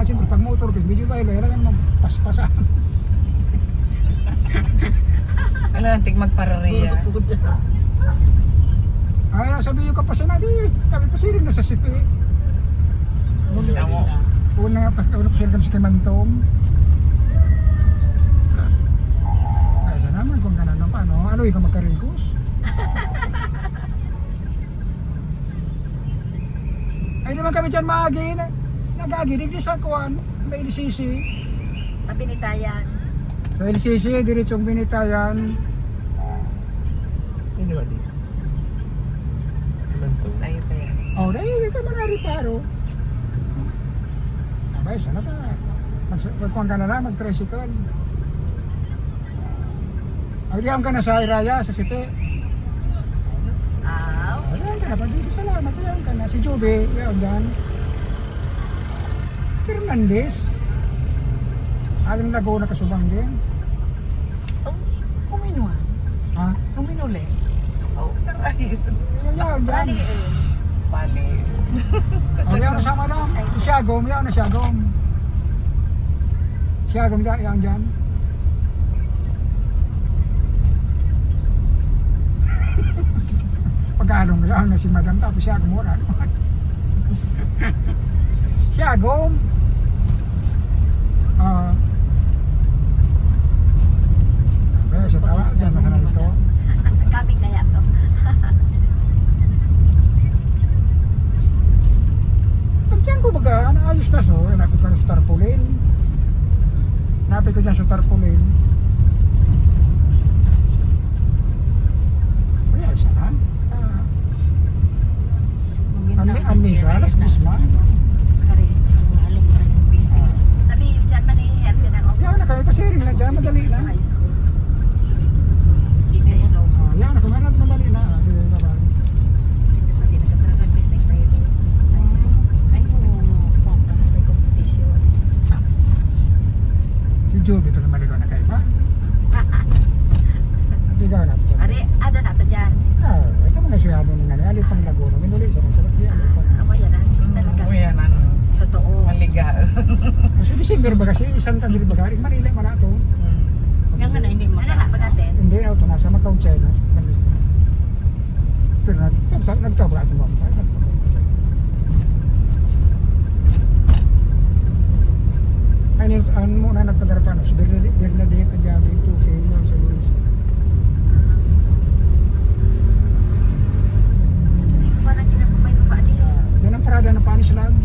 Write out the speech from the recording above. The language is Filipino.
siyempre pag motor ka, medyo ba ilan naman paspasan. Ano antik magparariya. Ay, sabi yung kapasan na, di, kami pasiring na sa sipi. Una pasiring kami sa Kimantong. Ay, siya naman kung ganon na paano. Ano yung magkarikos? Ay, naman kami dyan maagi. Nag-agi, di sa kuwan, may LCC. Mabinitayan. Sa LCC, diretsong binitayan. Hindi ba dito? Naman to. Tayo pa yan. Oh, dahil ka mangariparo. Abay, sana ka. Magkuhan ka na lang, mag-tricycle. Diyan ka na sa Iraya, sa Sipe. Diyan ka na, pag-ibig salamat, diyan ka na. Si Jobe, yan dyan. Fernandez. Aling Laguna kasubang din. Oh, kuminuan. Ha? Kuminuli. Oh, karay. Yan, yan. Bali. O, yan kasama lang. Siagom, yan na Siagom. Siagom dyan, yan dyan. Pag-along na yan na si Madam, tapos Siagom wala naman. Siagom. Sa tawa, dyan na ito. Kaming na yan to. Pagdiyan ko baga, ayos na so, napit ko sa tarpaulin. Napit ko dyan sa tarpaulin. Ay, ayos na. Anmisa, alas 10 man. Sabi yung dyan man yung healthy ng office. Yan na kami pasiring na dyan, madali na. High school. Sisi ilo. Yan na kami madali na. Sige, bye-bye. Sisi pa din nagkapractice na kayo. Ay, may competition. Si Joby ito na maligaw na kayo ba? Ligaw na ito. Ari, ano na to dyan? Ito mga suyado ni Nani. Alip pang Laguna. Minuli siya. Ako yan ah. Talaga. Kuya na. Totoo. Maliga. Kasi December ba kasi? Isang tandil ba? Manila man na ito. Yung nga na, hindi mo. Ano na, pag-atin? Hindi na ito. Nasa Macau, China. Pero nagtabla ito ba? Ano mo na nagpadarapan? Si Bernadette at Gabi. 2K lang sa Luis. Parang hindi na po may papaali. Yan ang parada ng Panis Land.